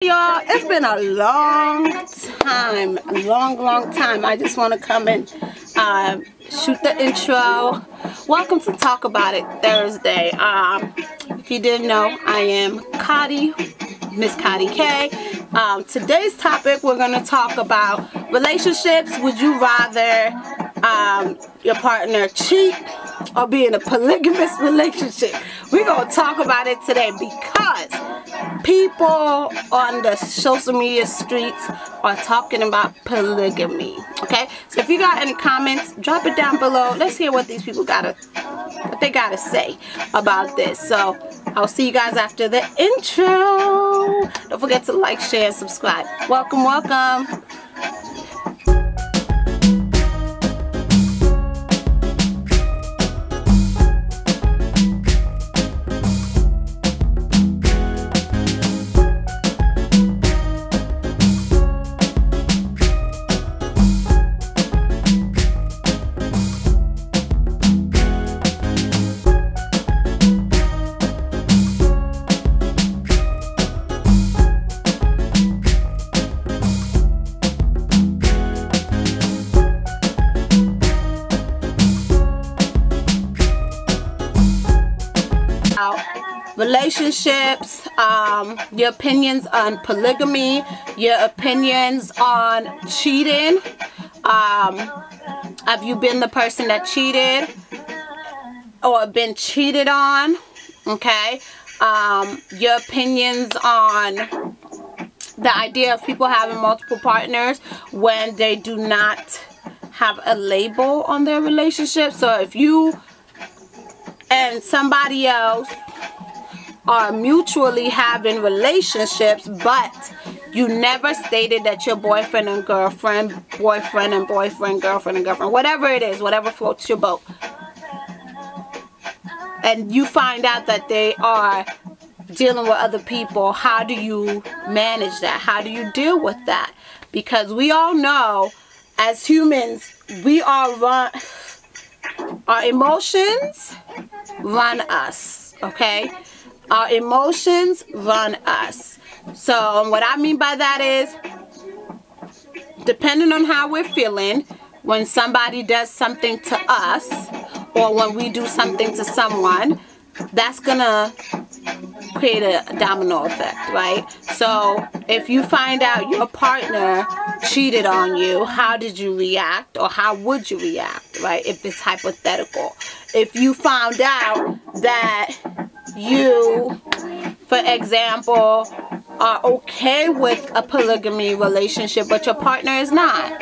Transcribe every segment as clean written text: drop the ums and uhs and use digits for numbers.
Y'all, it's been a long time. I just want to come and shoot the intro. Welcome to Talk About It Thursday. If you didn't know, I am Kadi, Ms.Kadi K. Today's topic, we're going to talk about relationships. Would you rather your partner cheat or be in a polygamous relationship? We're going to talk about it today because people on the social media streets are talking about polygamy. Okay, so if you got any comments, drop it down below. Let's hear what these people gotta say about this. So I'll see you guys after the intro. Don't forget to like, share, and subscribe. Welcome. Relationships, your opinions on polygamy, your opinions on cheating. Have you been the person that cheated or been cheated on? Okay. Your opinions on the idea of people having multiple partners when they do not have a label on their relationship. So if you and somebody else are mutually having relationships, but you never stated that you're boyfriend and girlfriend, girlfriend, whatever it is, whatever floats your boat, and you find out that they are dealing with other people, how do you manage that? How do you deal with that? Because we all know as humans, we are our emotions run us, okay? Our emotions run us. So what I mean by that is, depending on how we're feeling, when somebody does something to us, or when we do something to someone, that's gonna create a domino effect, right? So if you find out your partner cheated on you, how did you react, or how would you react, right? If it's hypothetical. If you found out that you, for example, are okay with a polygamy relationship, but your partner is not,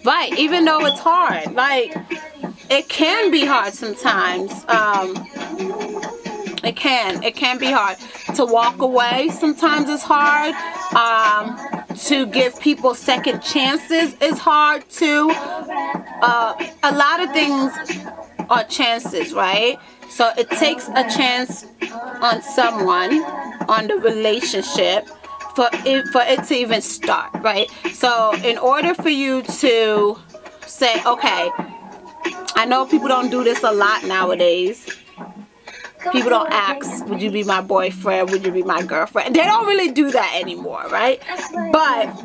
right? Even though it's hard, like, it can be hard sometimes. It can be hard to walk away. Sometimes it's hard. To give people second chances is hard too. A lot of things are chances, right? So it takes a chance on someone, on the relationship, for it to even start, right? So in order for you to say, okay, I know people don't do this a lot nowadays. People don't ask, would you be my boyfriend? Would you be my girlfriend? They don't really do that anymore, right? But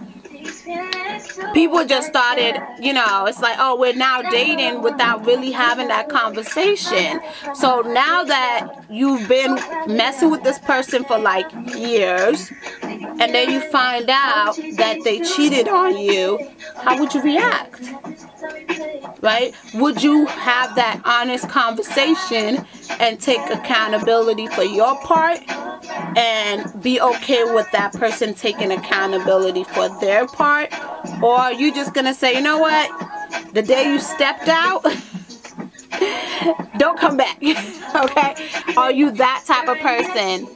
people just started, you know, it's like, oh, we're now dating without really having that conversation. So now that you've been messing with this person for like years, and then you find out that they cheated on you, how would you react? Right? Would you have that honest conversation and take accountability for your part and be okay with that person taking accountability for their part? Or are you just gonna say, you know what, the day you stepped out, don't come back? Okay? Are you that type of person?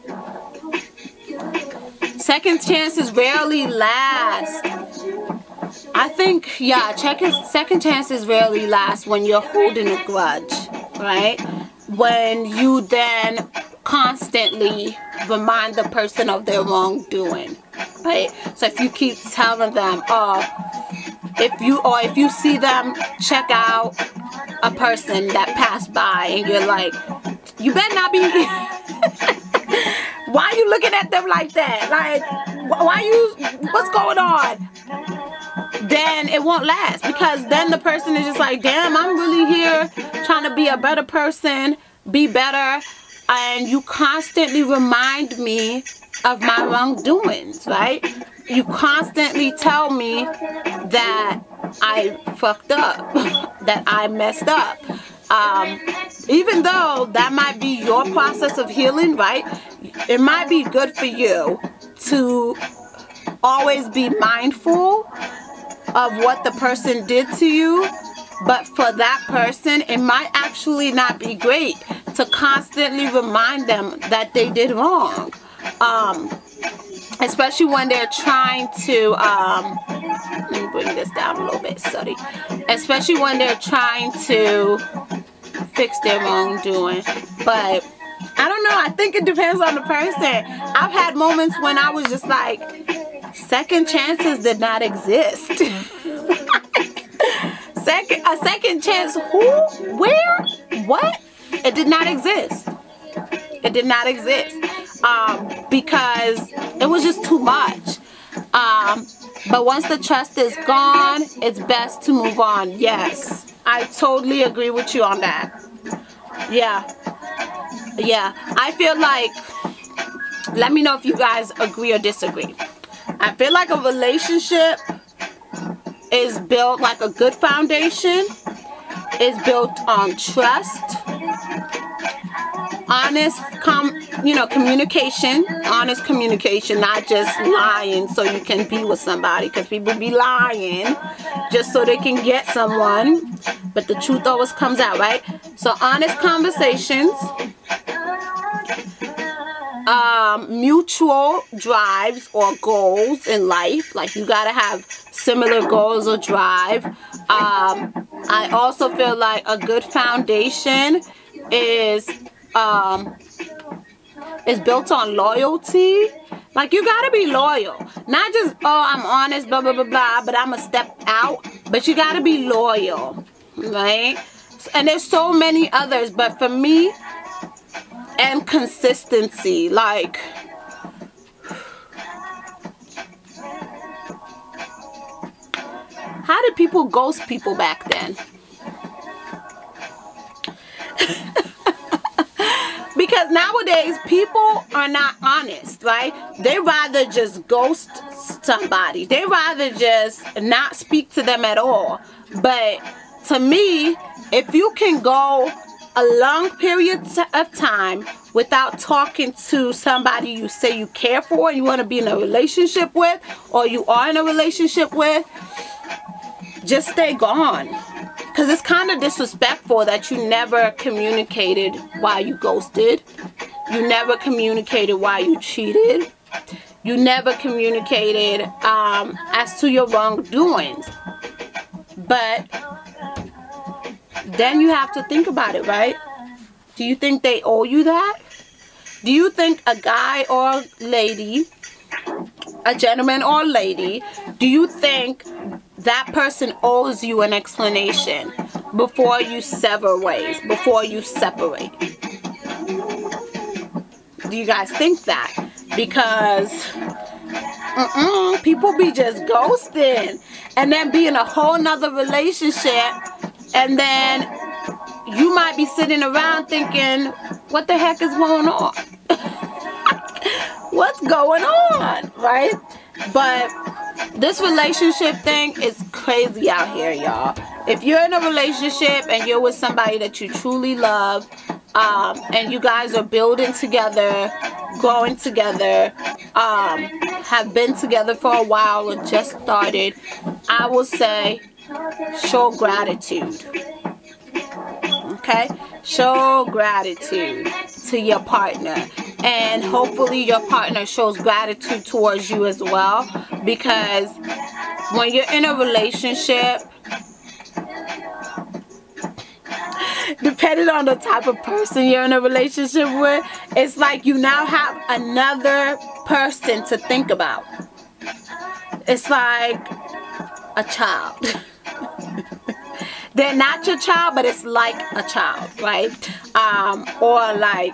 Second chances rarely last. I think, yeah, second chances rarely last when you're holding a grudge, right? When you then constantly remind the person of their wrongdoing, right? So if you keep telling them, if you see them check out a person that passed by and you're like, you better not be Why are you looking at them like that? Like, why you, what's going on? Then it won't last, because then the person is just like, damn, I'm really here trying to be a better person, be better, and you constantly remind me of my wrongdoings, right? You constantly tell me that I fucked up, that I messed up. Even though that might be your process of healing, right? It might be good for you to always be mindful of what the person did to you, but for that person, it might actually not be great to constantly remind them that they did wrong. Especially when they're trying to, let me bring this down a little bit, sorry. Especially when they're trying to fix their wrongdoing. But I don't know, I think it depends on the person. I've had moments when I was just like, second chances did not exist. A second chance, who? Where? What? It did not exist. It did not exist. Because it was just too much. But once the trust is gone, it's best to move on. Yes, I totally agree with you on that. Yeah. I feel like, let me know if you guys agree or disagree. I feel like a relationship is built, like a good foundation is built on trust, honest communication, honest communication, not just lying so you can be with somebody, because people be lying just so they can get someone, but the truth always comes out, right? So honest conversations, mutual drives or goals in life, like you gotta have similar goals or drive. I also feel like a good foundation is built on loyalty. Like, you gotta be loyal, not just, oh, I'm honest, blah blah blah blah, but I'm a step out. But you gotta be loyal, right? And there's so many others, but for me, and consistency. Like, how did people ghost people back then? Because nowadays people are not honest, right? They rather just ghost somebody. They rather just not speak to them at all. But to me, if you can go a long period of time without talking to somebody you say you care for and you want to be in a relationship with, or you are in a relationship with, just stay gone. Because it's kind of disrespectful that you never communicated why you ghosted. You never communicated why you cheated. You never communicated as to your wrongdoings. But then you have to think about it, right? Do you think they owe you that? Do you think a guy or lady, a gentleman or lady, do you think that person owes you an explanation before you sever ways, before you separate? Do you guys think that? Because people be just ghosting and then be in a whole nother relationship, and then you might be sitting around thinking, what the heck is going on? What's going on, right? But this relationship thing is crazy out here, y'all. If you're in a relationship and you're with somebody that you truly love, and you guys are building together, growing together, have been together for a while or just started, I will say show gratitude. Okay? Show gratitude to your partner. And hopefully your partner shows gratitude towards you as well. Because when you're in a relationship, depending on the type of person you're in a relationship with, it's like you now have another person to think about. It's like a child. They're not your child, but it's like a child, right? Or like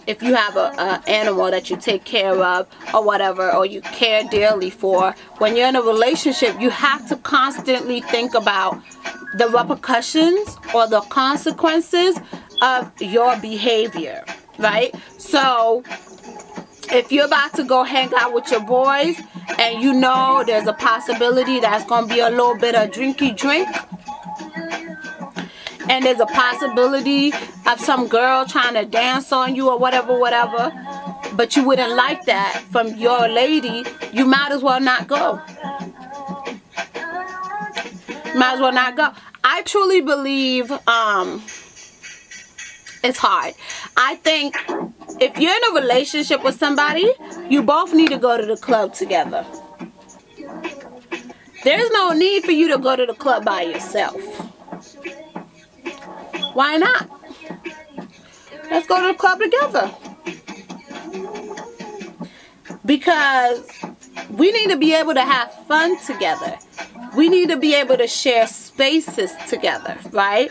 if you have a animal that you take care of or whatever, or you care dearly for, when you're in a relationship, you have to constantly think about the repercussions or the consequences of your behavior, right? So if you're about to go hang out with your boys and you know there's a possibility that's going to be a little bit of drinky drink, and there's a possibility of some girl trying to dance on you or whatever, but you wouldn't like that from your lady, you might as well not go. Might as well not go. I truly believe it's hard. I think if you're in a relationship with somebody, you both need to go to the club together. There's no need for you to go to the club by yourself. Why not? Let's go to the club together. Because we need to be able to have fun together. We need to be able to share spaces together, right?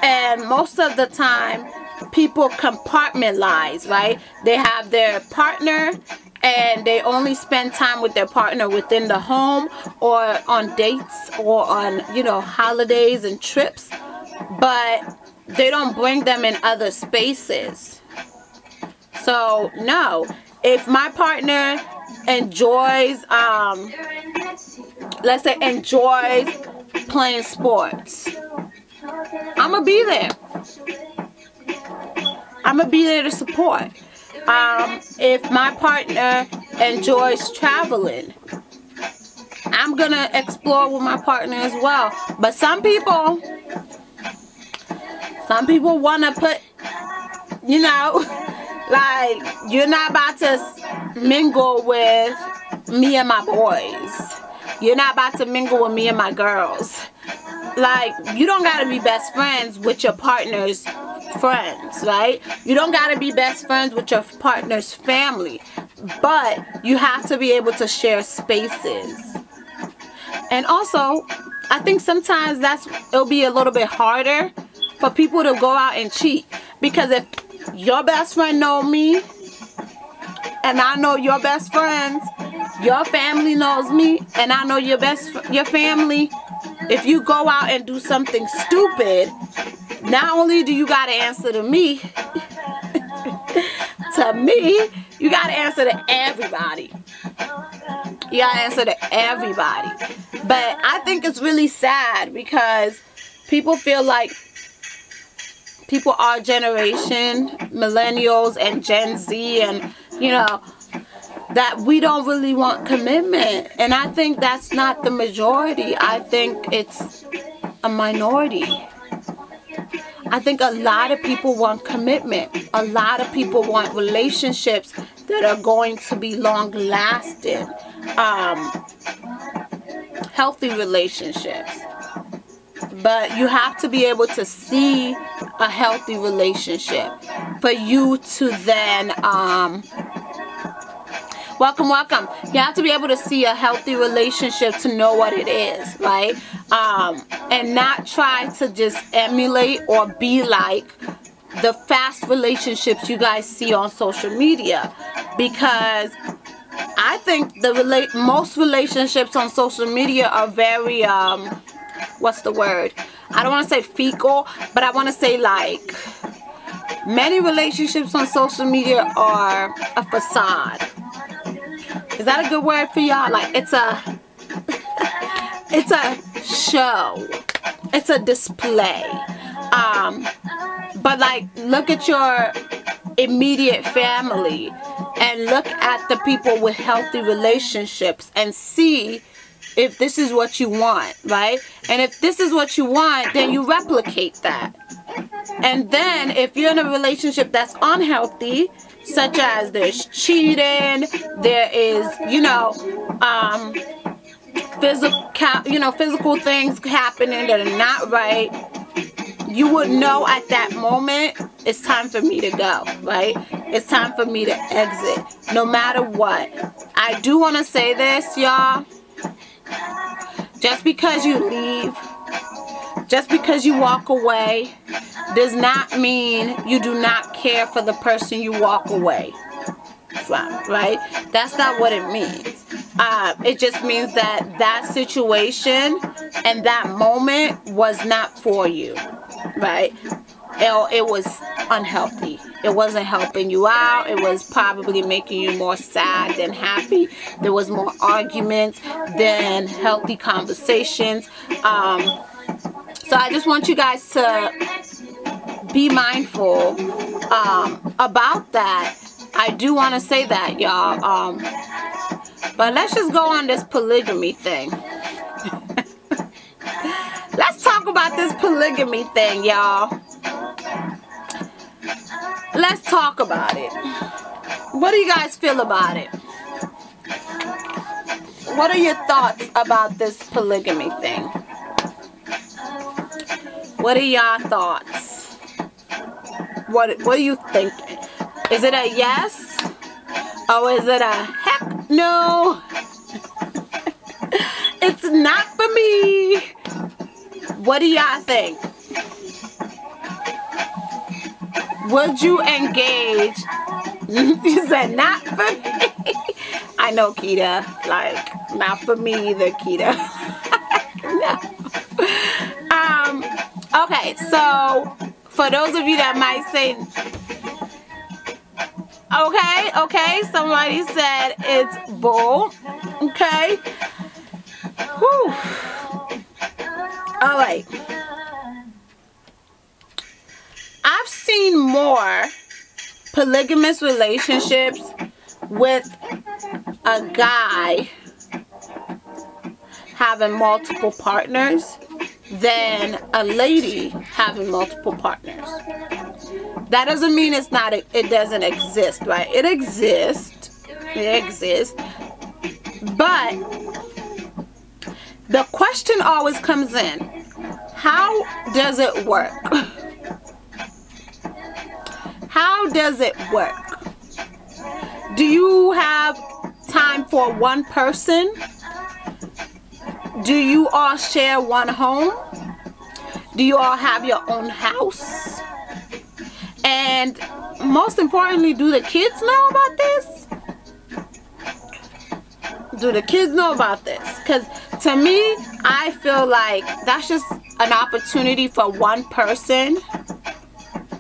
And most of the time, people compartmentalize, right? They have their partner and they only spend time with their partner within the home or on dates or on, you know, holidays and trips. But they don't bring them in other spaces. So, no. If my partner enjoys, let's say enjoys playing sports, I'm going to be there. I'm going to be there to support. If my partner enjoys traveling, I'm going to explore with my partner as well. But some people want to put, you know, like, you're not about to mingle with me and my boys. You're not about to mingle with me and my girls. Like, you don't got to be best friends with your partner's friends, right? You don't got to be best friends with your partner's family. But you have to be able to share spaces. And also, I think sometimes it'll be a little bit harder for people to go out and cheat, because if your best friend know me and I know your best friends, your family knows me and I know your family, if you go out and do something stupid, not only do you got to answer to me, you got to answer to everybody. You got to answer to everybody. But I think it's really sad because people feel like people our generation, millennials and Gen Z, and you know, that we don't really want commitment. And I think that's not the majority. I think it's a minority. I think a lot of people want commitment. A lot of people want relationships that are going to be long lasting, healthy relationships. But you have to be able to see a healthy relationship for you to then, welcome. You have to be able to see a healthy relationship to know what it is, right? And not try to just emulate or be like the fast relationships you guys see on social media. Because I think most relationships on social media are very, what's the word? I don't want to say fecal, but I want to say like many relationships on social media are a facade. Is that a good word for y'all? Like it's a show. It's a display. But like look at your immediate family and look at the people with healthy relationships and see if this is what you want, right? And if this is what you want, then you replicate that. And then if you're in a relationship that's unhealthy, such as there's cheating, there is, you know, physical things happening that are not right, you would know at that moment it's time for me to go, right? It's time for me to exit, no matter what. I do want to say this, y'all. Just because you leave, just because you walk away, does not mean you do not care for the person you walk away from, right? That's not what it means. It just means that that situation and that moment was not for you, right? It was unhealthy. It wasn't helping you out. It was probably making you more sad than happy. There was more arguments than healthy conversations. So I just want you guys to be mindful about that. I do want to say that, y'all. But let's just go on this polygamy thing. Let's talk about this polygamy thing, y'all. Let's talk about it. What do you guys feel about it? What are your thoughts about this polygamy thing? What are y'all thoughts? What are you thinking? Is it a yes? Or is it a heck no? It's not for me. What do y'all think? Would you engage? You said not for me. I know, Kita. Like, not for me either, Kita. No. Okay, so for those of you that might say, okay, somebody said it's bull. Okay. Whew. All right. I've seen more polygamous relationships with a guy having multiple partners than a lady having multiple partners. That doesn't mean it doesn't exist, right? It exists. But the question always comes in, how does it work? How does it work? Do you have time for one person? Do you all share one home? Do you all have your own house? And most importantly, do the kids know about this? Do the kids know about this? Because to me, I feel like that's just an opportunity for one person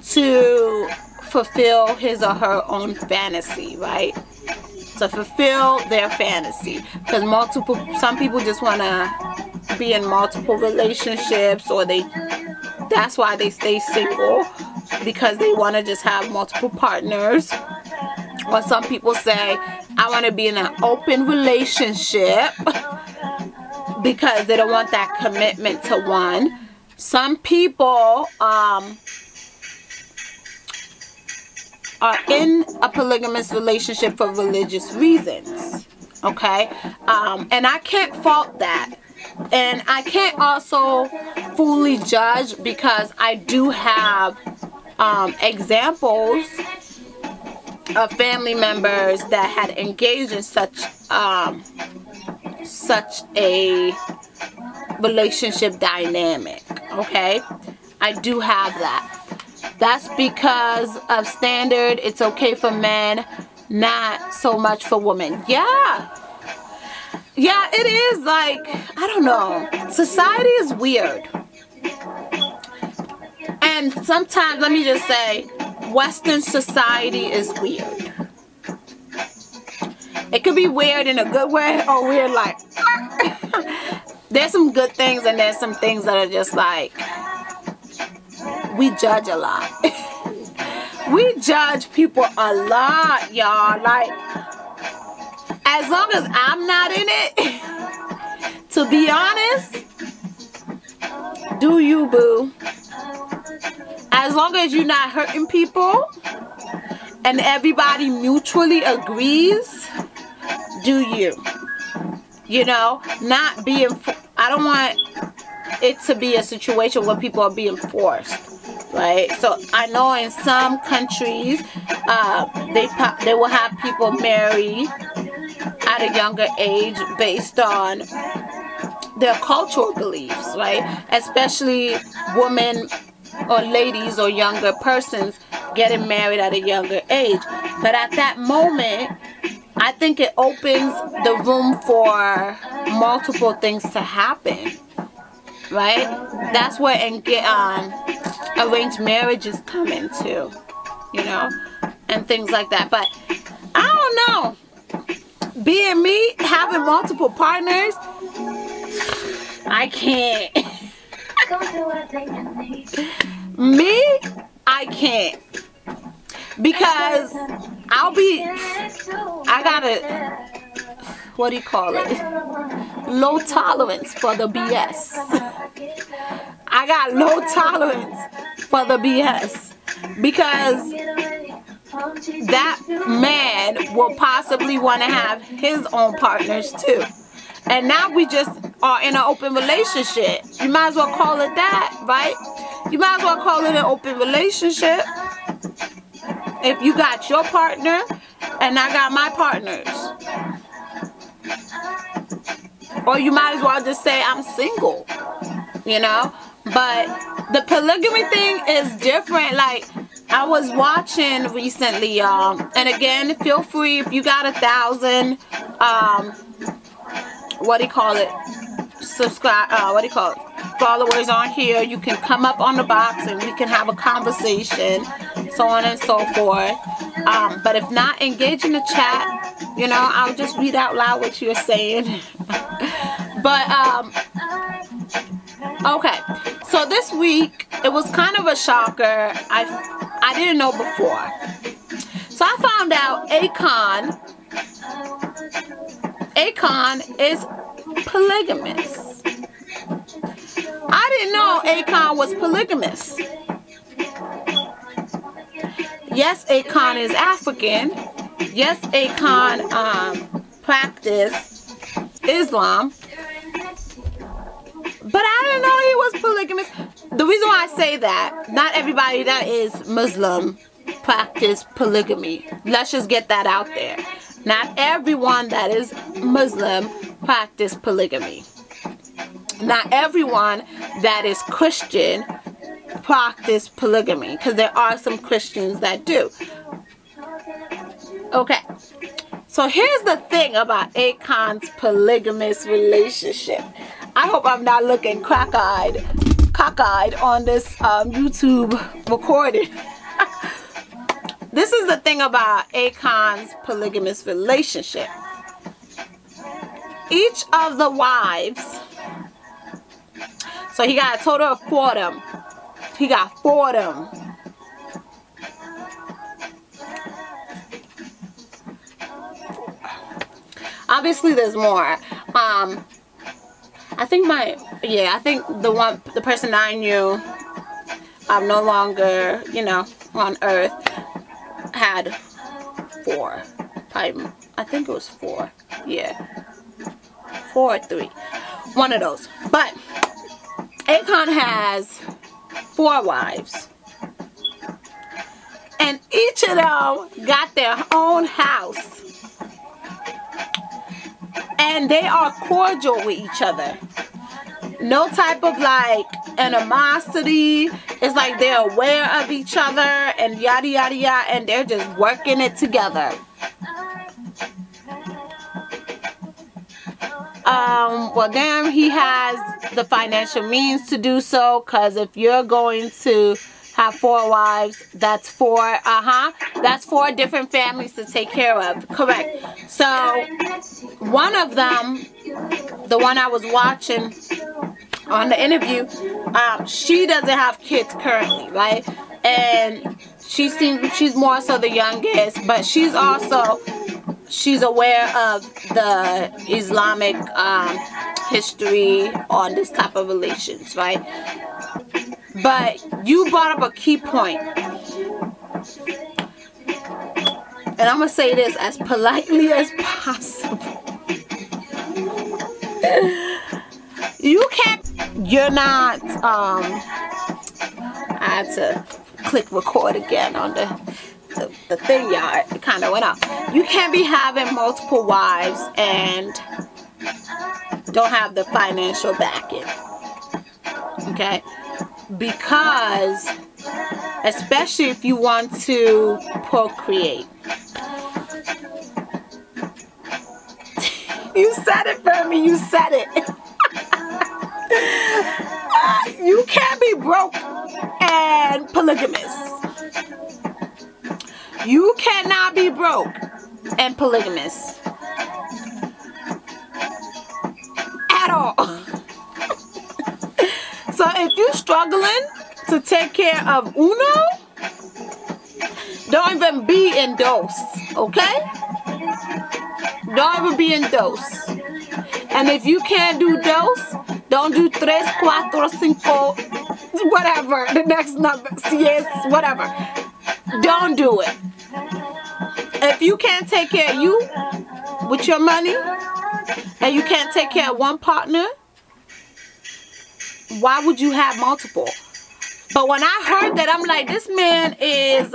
to fulfill his or her own fantasy, right? To fulfill their fantasy. Because some people just want to be in multiple relationships, or that's why they stay single, because they want to just have multiple partners. Or some people say, I want to be in an open relationship, because they don't want that commitment to one. Some people are in a polygamous relationship for religious reasons, okay? And I can't fault that. And I can't also fully judge, because I do have examples of family members that had engaged in such a relationship dynamic, okay? I do have that. That's because of standard. It's okay for men, not so much for women. Yeah, it is. Like, I don't know. Society is weird. And sometimes, let me just say, Western society is weird. It could be weird in a good way, or weird like, there's some good things and there's some things that are just like, we judge a lot. We judge people a lot, y'all. Like, as long as I'm not in it, to be honest, do you, boo. As long as you're not hurting people and everybody mutually agrees, do you. You know, not being, I don't want it to be a situation where people are being forced, right? So I know in some countries, they will have people marry at a younger age based on their cultural beliefs, right? Especially women or ladies or younger persons getting married at a younger age. But at that moment, I think it opens the room for multiple things to happen, right? That's where arranged marriages come into, you know, and things like that. But I don't know. Being me, having multiple partners, I can't. Me, I can't. Because I got a, what do you call it? Low tolerance for the BS. I got low tolerance for the BS. Because that man will possibly want to have his own partners too. And now we just are in an open relationship. You might as well call it that, right? You might as well call it an open relationship. If you got your partner and I got my partners. Or you might as well just say I'm single, you know. But the polygamy thing is different. Like, I was watching recently, y'all. And again, feel free if you got 1,000, what do you call it? Subscribe, what do you call it? Followers on here. You can come up on the box and we can have a conversation, so on and so forth. But if not, engage in the chat. You know, I'll just read out loud what you're saying. But, okay. So this week, it was kind of a shocker. I didn't know before. So I found out Akon is polygamous. I didn't know Akon was polygamous. Yes, Akon is African. Yes, Akon practiced Islam. But I didn't know he was polygamous. The reason why I say that, not everybody that is Muslim practice polygamy. Let's just get that out there. Not everyone that is Muslim practice polygamy. Not everyone that is Christian practice polygamy, because there are some Christians that do. Okay, so here's the thing about Akon's polygamous relationship. I hope I'm not looking cockeyed on this YouTube recording. This is the thing about Akon's polygamous relationship. Each of the wives, so he got a total of 4 of them. He got 4 of them. Obviously, there's more. I think the person I knew, no longer, you know, on Earth, had 4. Probably, I think it was 4. Yeah, 4 or 3. One of those. But Akon has 4 wives. And each of them got their own house. And they are cordial with each other. No type of like animosity. It's like they're aware of each other and yada yada yada, and they're just working it together. Well, damn, he has the financial means to do so, because if you're going to have 4 wives, that's 4 different families to take care of. Correct. So one of them, the one I was watching on the interview, she doesn't have kids currently, right? And she's more so the youngest, but she's aware of the Islamic history on this type of relations, right? But you brought up a key point. And I'm going to say this as politely as possible. You're not, I had to click record again on the thing, y'all. It kind of went off. You can't be having multiple wives and don't have the financial backing. Okay? Because especially if you want to procreate. You said it for me. You said it. You can't be broke and polygamous. You cannot be broke and polygamous at all. So if you're struggling to take care of uno, don't even be in dos, okay? Don't even be in dos. And if you can't do dos, don't do tres, cuatro, cinco, whatever, the next number, yes, whatever. Don't do it. If you can't take care of you with your money, and you can't take care of one partner, why would you have multiple? But when I heard that, I'm like, this man is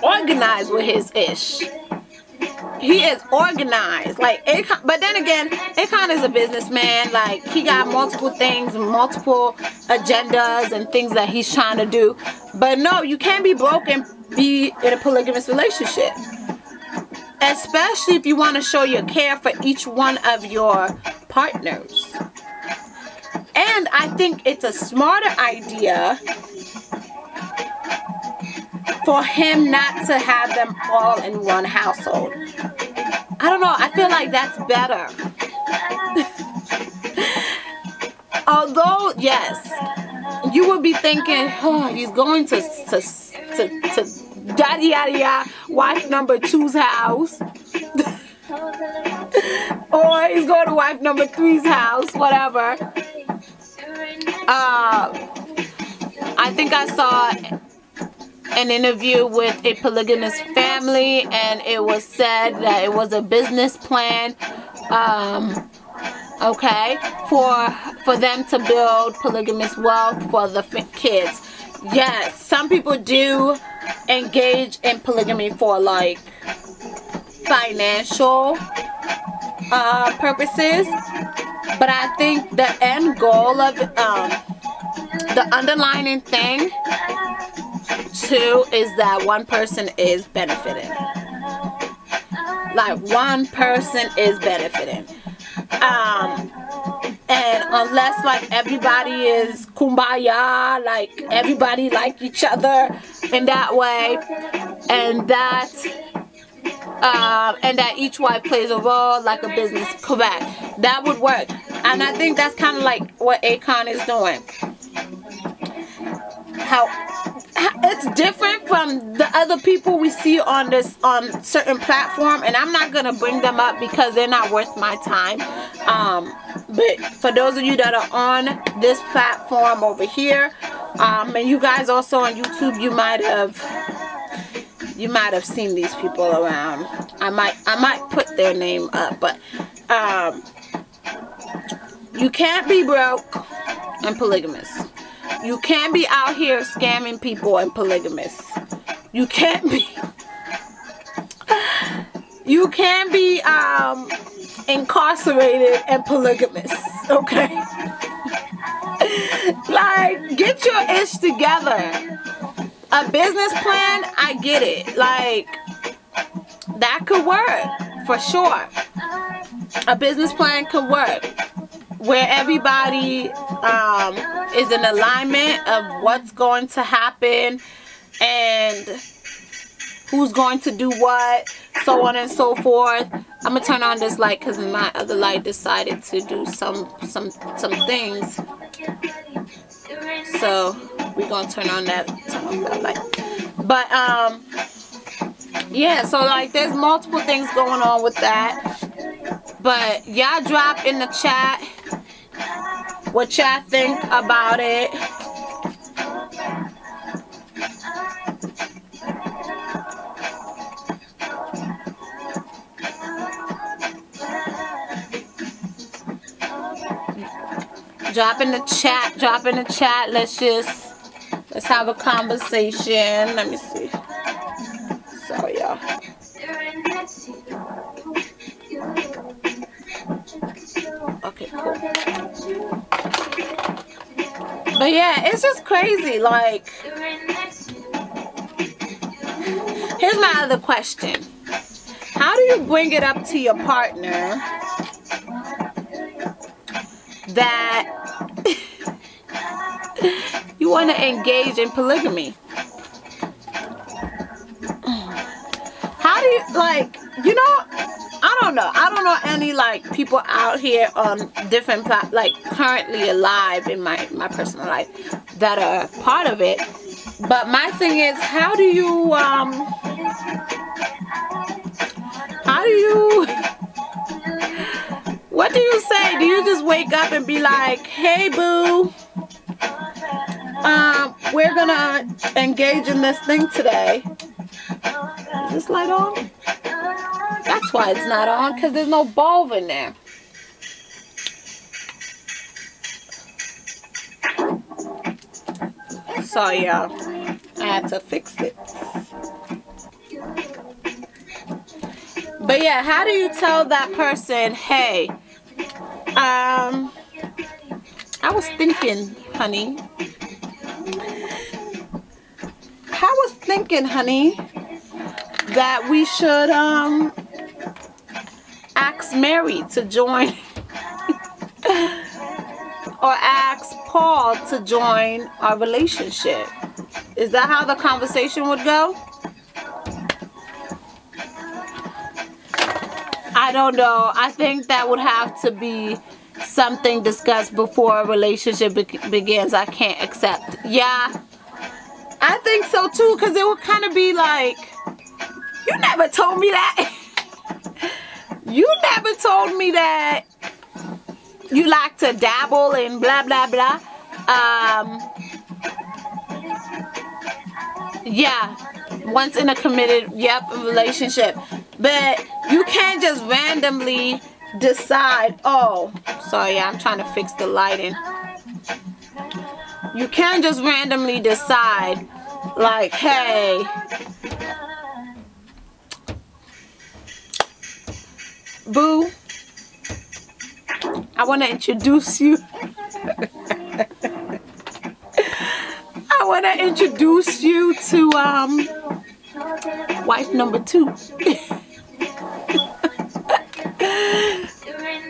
organized with his ish. He is organized. Like, but then again, Akon is a businessman. Like, he got multiple things, multiple agendas and things that he's trying to do. But no, you can't be broke and be in a polygamous relationship. Especially if you want to show your care for each one of your partners. And I think it's a smarter idea for him not to have them all in one household. I don't know. I feel like that's better. Although, yes, you would be thinking, oh, he's going to yada yada yada, wife number 2's house. Or he's going to wife number 3's house, whatever. I think I saw an interview with a polygamous family, and it was said that it was a business plan, okay, for them to build polygamous wealth for the kids. Yes, some people do engage in polygamy for like financial purposes, but I think the end goal of the underlying thing too is that one person is benefiting. Like, one person is benefiting. And unless like everybody is kumbaya, like everybody like each other in that way, and that each wife plays a role like a business, correct, that would work. And I think that's kind of like what Akon is doing. How it's different from the other people we see on certain platform, and I'm not gonna bring them up because they're not worth my time. But for those of you that are on this platform over here, and you guys also on YouTube, you might have seen these people around. I might put their name up, but you can't be broke and polygamous. You can't be out here scamming people and polygamous. You can't be incarcerated and polygamous, okay? Like, get your ish together. A business plan, I get it. Like, that could work for sure. A business plan could work where everybody is in alignment of what's going to happen and who's going to do what, so on and so forth. I'm gonna turn on this light because my other light decided to do some things. So we're gonna turn off that light. But yeah, so like there's multiple things going on with that. But y'all drop in the chat what y'all think about it. Drop in the chat, let's have a conversation. Let me see. Sorry, y'all. Okay, cool. But yeah, it's just crazy. Like, here's my other question. How do you bring it up to your partner that you want to engage in polygamy? How do you, like, you know, I don't know any like people out here on different like currently alive in my personal life that are part of it. But my thing is, how do you what do you say? Do you just wake up and be like, hey boo, we're gonna engage in this thing today? Is this light on? That's why it's not on, because there's no bulb in there. Sorry, y'all. I had to fix it. But yeah, how do you tell that person, hey, I was thinking, honey. That we should ask Mary to join or ask Paul to join our relationship. Is that how the conversation would go? I don't know. I think that would have to be something discussed before a relationship begins. I can't accept. Yeah, I think so too, because it would kind of be like, you never told me that. You never told me that you like to dabble in blah blah blah. Yeah, once in a committed relationship. But you can't just randomly decide, oh, sorry, I'm trying to fix the lighting. You can't just randomly decide, like, hey, boo, I want to introduce you. I want to introduce you to wife number 2.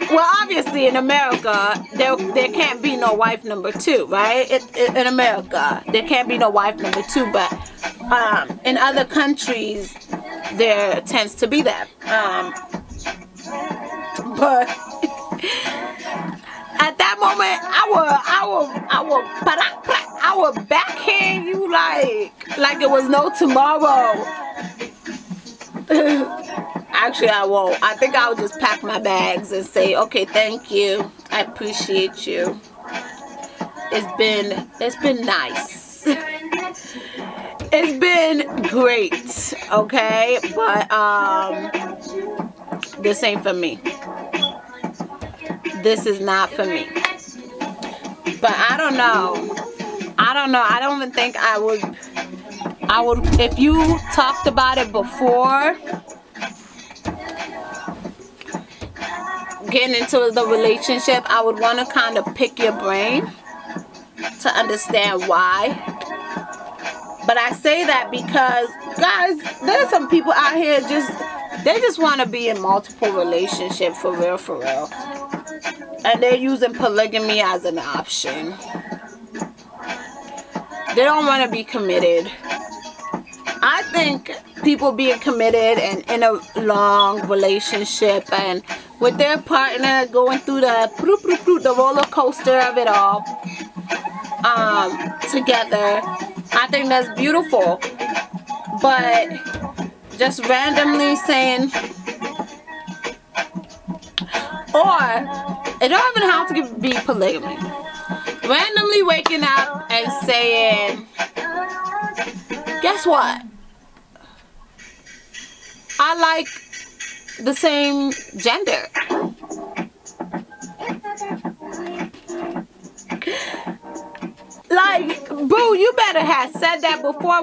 Well, obviously in America, there can't be no wife number 2, right? In America, there can't be no wife number 2, but in other countries, there tends to be that. But at that moment, I would backhand you like it was no tomorrow. Actually, I won't. I think I'll just pack my bags and say, okay, thank you. I appreciate you. It's been nice. It's been great, okay? But this ain't for me. This is not for me. But I don't know. I don't even think I would if you talked about it before getting into the relationship, I would want to kind of pick your brain to understand why. But I say that because, guys, there's some people out here they just want to be in multiple relationships for real. And they're using polygamy as an option. They don't want to be committed. I think people being committed and in a long relationship and with their partner going through the roller coaster of it all together, I think that's beautiful. But just randomly saying, or it don't even have to be polygamy. Randomly waking up and saying, guess what? I like the same gender. Like, boo, you better have said that before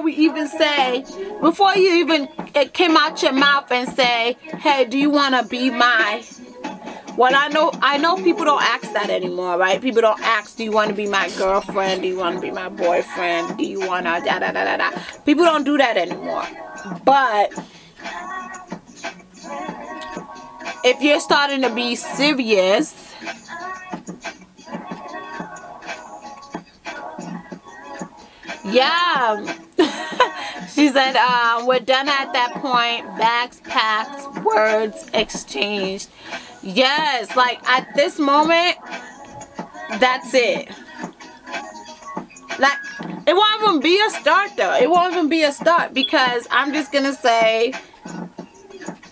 you even it came out your mouth and say, hey, do you want to be my Well, I know people don't ask that anymore, right? People don't ask, do you want to be my girlfriend? Do you want to be my boyfriend? Do you want to da da da da da? People don't do that anymore. But if you're starting to be serious, yeah. She said, we're done at that point. Bags packed, words exchanged. Yes, like at this moment, that's it. Like, it won't even be a start though. It won't even be a start, because I'm just gonna say,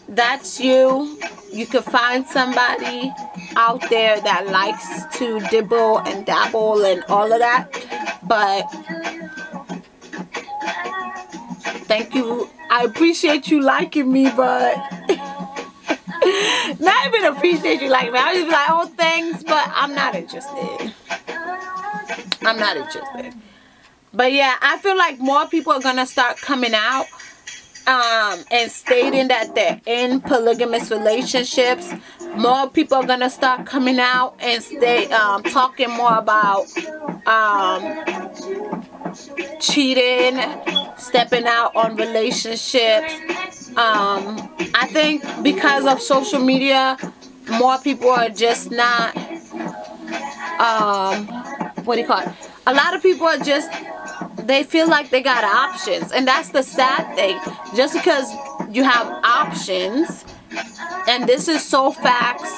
that's you. You could find somebody out there that likes to dibble and dabble and all of that. But thank you. I appreciate you liking me, but not even appreciate you liking me. I was just like, oh, thanks, but I'm not interested. I'm not interested. But yeah, I feel like more people are gonna start coming out and stating that they're in polygamous relationships. More people are gonna start coming out and talking more about cheating, stepping out on relationships. I think because of social media, more people are just not what do you call it? A lot of people are just, they feel like they got options, and that's the sad thing. Just because you have options, and this is so facts,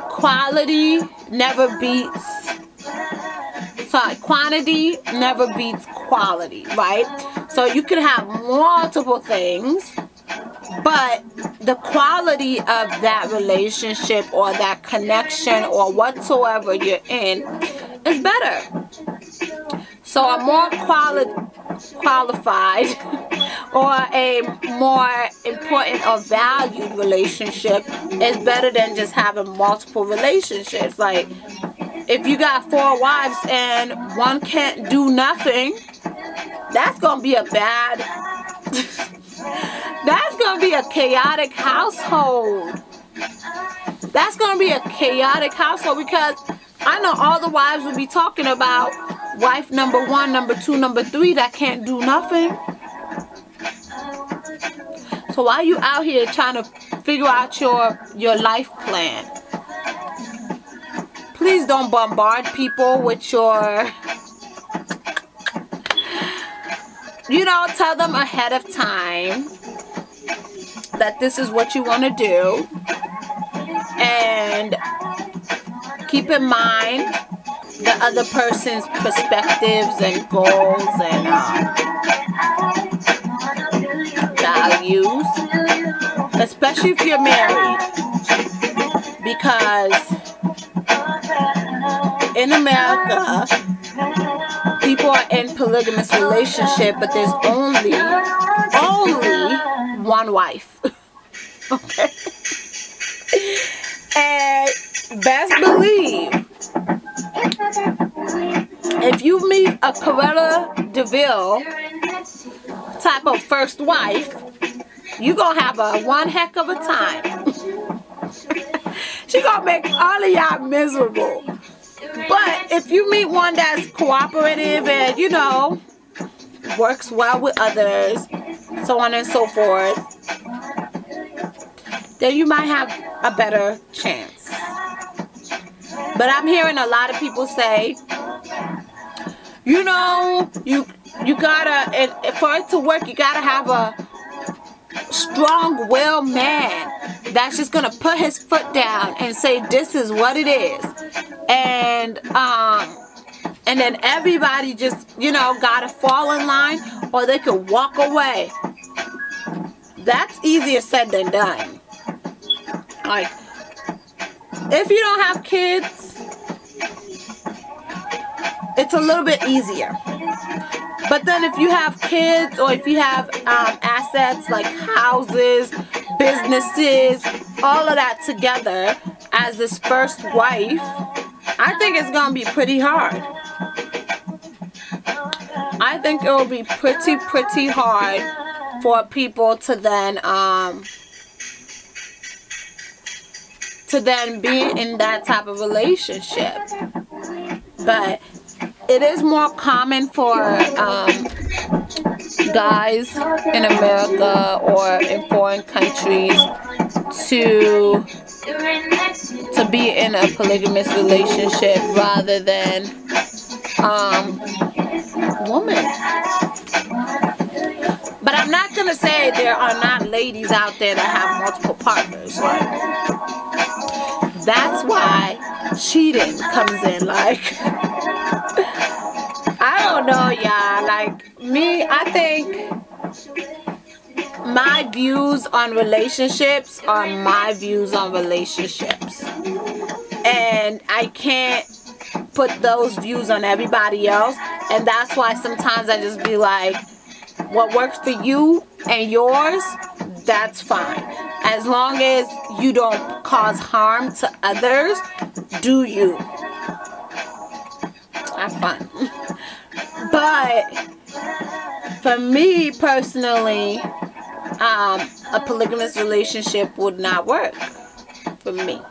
quality never beats, sorry, quantity never beats quality, right? So you could have multiple things, but the quality of that relationship or that connection or whatsoever you're in is better. So a more qualified or a more important or valued relationship is better than just having multiple relationships. Like, if you got 4 wives and one can't do nothing, that's gonna be a bad that's gonna be a chaotic household. That's gonna be a chaotic household, because I know all the wives will be talking about wife number 1, number 2, number 3 that can't do nothing. So why are you out here trying to figure out your life plan? Please don't bombard people with your, you know, tell them ahead of time that this is what you want to do, and keep in mind the other person's perspectives and goals and values, especially if you're married, because in America, people are in polygamous relationship, but there's only one wife. Okay? And best believe, if you meet a Corella DeVille type of first wife, you're gonna have one heck of a time. She gonna make all of y'all miserable. But if you meet one that's cooperative and, you know, works well with others, so on and so forth, then you might have a better chance. But I'm hearing a lot of people say, you know, you gotta, and for it to work, you gotta have a strong-willed man that's just gonna put his foot down and say, this is what it is. And then everybody just, you know, gotta fall in line, or they could walk away. That's easier said than done. Like, if you don't have kids, it's a little bit easier. But then if you have kids, or if you have assets like houses, businesses, all of that together as this first wife, I think it's going to be pretty hard. I think it will be pretty hard for people to then to then be in that type of relationship. But it is more common for guys in America or in foreign countries to be in a polygamous relationship rather than women. But I'm not gonna say there are not ladies out there that have multiple partners, right? That's why cheating comes in. Like, I don't know, y'all. Like, me, I think my views on relationships are my views on relationships. And I can't put those views on everybody else. And that's why sometimes I just be like, what works for you and yours, that's fine. As long as you don't cause harm to others, do you. Have fun. But for me personally, a polygamous relationship would not work for me.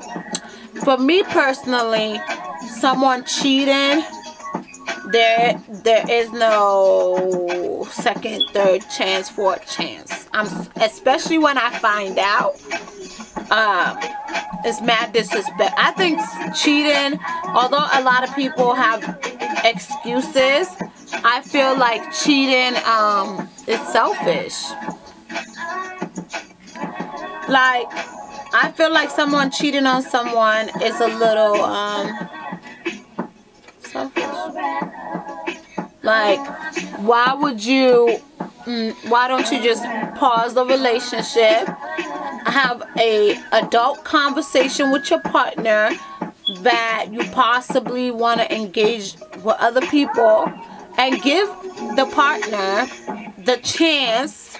For me personally, someone cheating, there is no second, third chance, fourth chance. Especially when I find out, it's mad disrespect. I think cheating, although a lot of people have excuses, I feel like cheating is selfish. Like, I feel like someone cheating on someone is a little selfish. Like, why don't you just pause the relationship, have a adult conversation with your partner that you possibly want to engage with other people, and give the partner the chance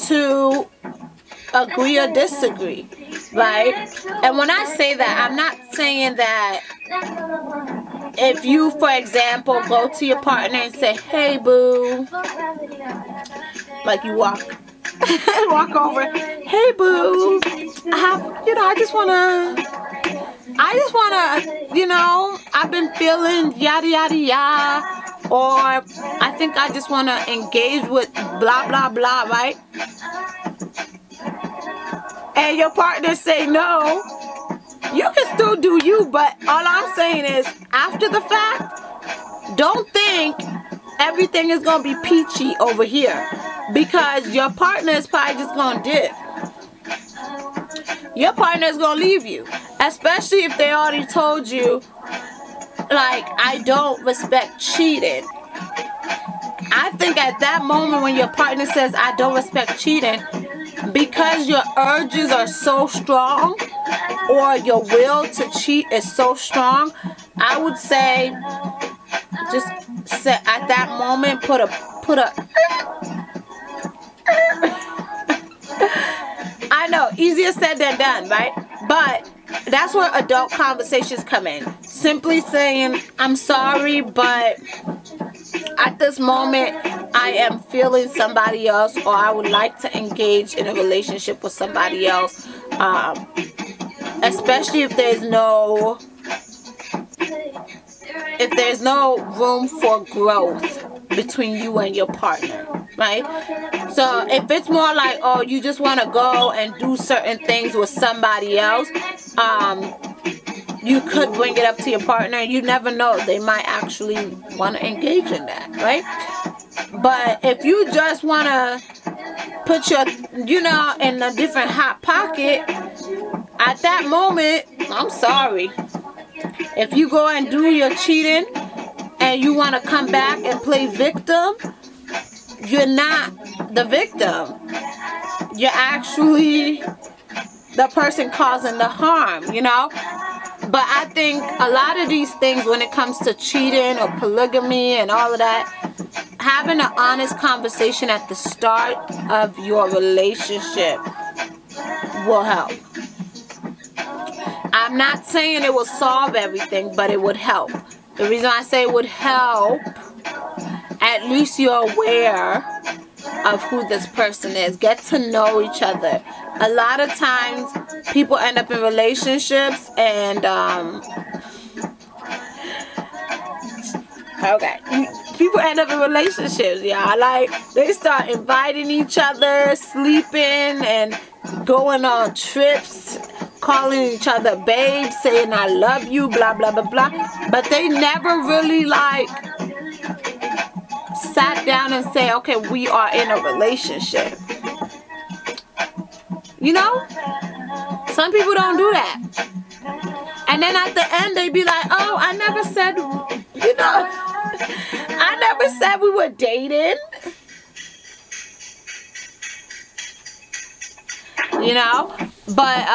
to agree or disagree, right? And when I say that, I'm not saying that if you, for example, go to your partner and say, hey boo, like you walk over, hey boo, I just wanna, I've been feeling yada yada yada, or I think I just wanna engage with blah blah blah, right? And your partner say no, you can still do you, but all I'm saying is, after the fact, don't think everything is gonna be peachy over here, because your partner is probably just gonna dip. Your partner is gonna leave you, especially if they already told you, like, I don't respect cheating. I think at that moment when your partner says, I don't respect cheating, because your urges are so strong, or your will to cheat is so strong, I would say, just say at that moment, put a I know, easier said than done, right? But that's where adult conversations come in. Simply saying, I'm sorry, but at this moment, I am feeling somebody else, or I would like to engage in a relationship with somebody else. Especially if there's no room for growth between you and your partner, right? So if it's more like, oh, you just want to go and do certain things with somebody else, you could bring it up to your partner. You never know, they might actually want to engage in that, right? But if you just want to put your, in a different hot pocket, at that moment, I'm sorry. If you go and do your cheating and you want to come back and play victim, you're not the victim. You're actually the person causing the harm, But I think a lot of these things, when it comes to cheating or polygamy and all of that, having an honest conversation at the start of your relationship will help. I'm not saying it will solve everything, but it would help. The reason I say it would help, at least you're aware of who this person is. Get to know each other. A lot of times people end up in relationships and okay, people end up in relationships, y'all. Like, they start inviting each other, sleeping, and going on trips, calling each other babe, saying I love you, blah, blah, blah, blah. But they never really, like, sat down and say, okay, we are in a relationship. You know? Some people don't do that. And then at the end, they be like, oh, I never said, you know, I never said we were dating. You know? But,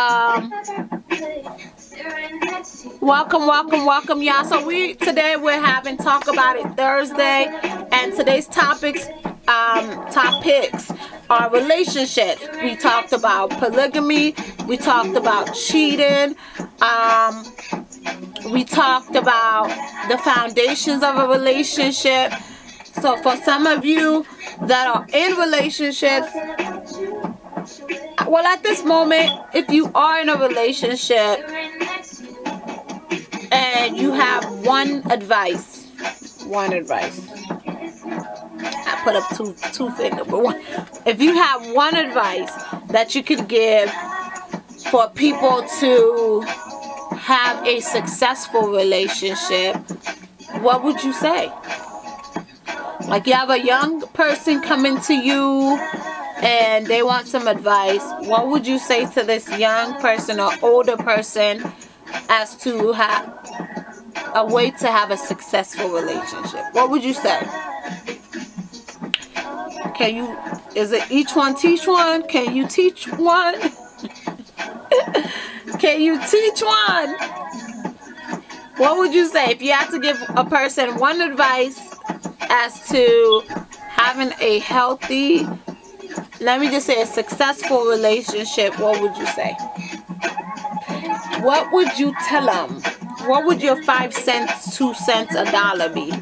welcome, y'all. So today we're having Talk About It Thursday. And today's topics are relationships. We talked about polygamy. We talked about cheating. We talked about the foundations of a relationship. So for some of you that are in relationships, well, at this moment, if you are in a relationship and you have one advice, I put up two fingers, but one. If you have one advice that you could give for people to have a successful relationship, what would you say? Like, you have a young person coming to you and they want some advice. What would you say to this young person or older person as to have a way to have a successful relationship? What would you say? Is it each one teach one? Can you teach one? Can you teach one? What would you say if you had to give a person one advice as to having a healthy, let me just say a successful relationship? What would you say? What would you tell them? What would your 5 cents, 2 cents, a dollar be?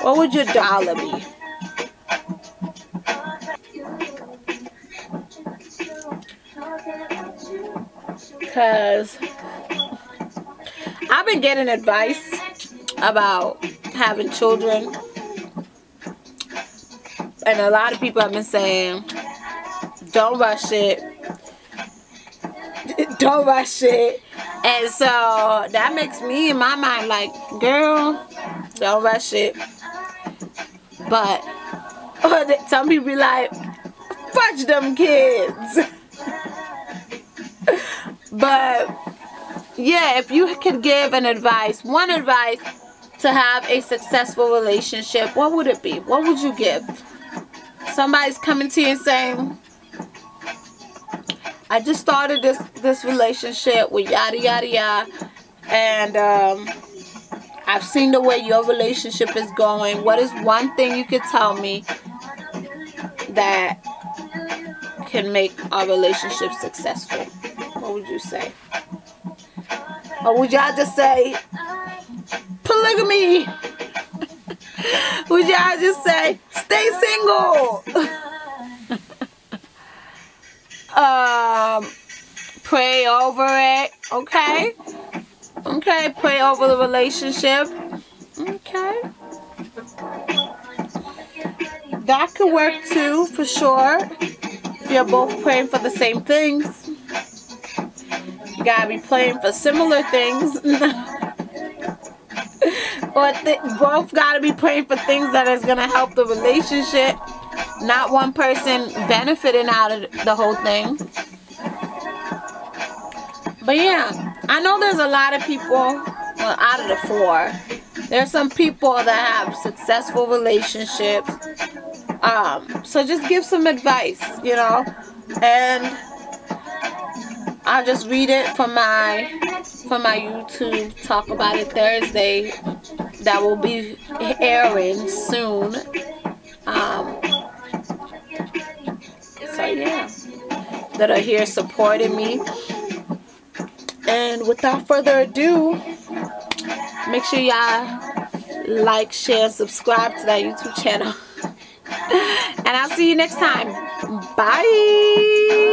What would your dollar be? Because I've been getting advice about having children, and a lot of people have been saying, don't rush it. Don't rush it. And so that makes me in my mind like, girl, don't rush it. But some people be like, fudge them kids. But yeah, if you could give one advice to have a successful relationship, what would it be? What would you give? Somebody's coming to you and saying, I just started this relationship with yada yada yada, and I've seen the way your relationship is going. What is one thing you could tell me that can make our relationship successful? What would you say? Or would y'all just say polygamy? Would y'all just say stay single? Pray over it. Okay, pray over the relationship. Okay, that could work too, for sure. If you're both praying for the same things, you gotta be praying for similar things. Or both gotta be praying for things that is gonna help the relationship, not one person benefiting out of the whole thing. But yeah, I know there's a lot of people, well, out of the 4, there's some people that have successful relationships. So just give some advice, you know, and I'll just read it from my YouTube Talk About It Thursday that will be airing soon. So yeah, that are here supporting me. And without further ado, make sure y'all like, share, and subscribe to that YouTube channel. And I'll see you next time. Bye.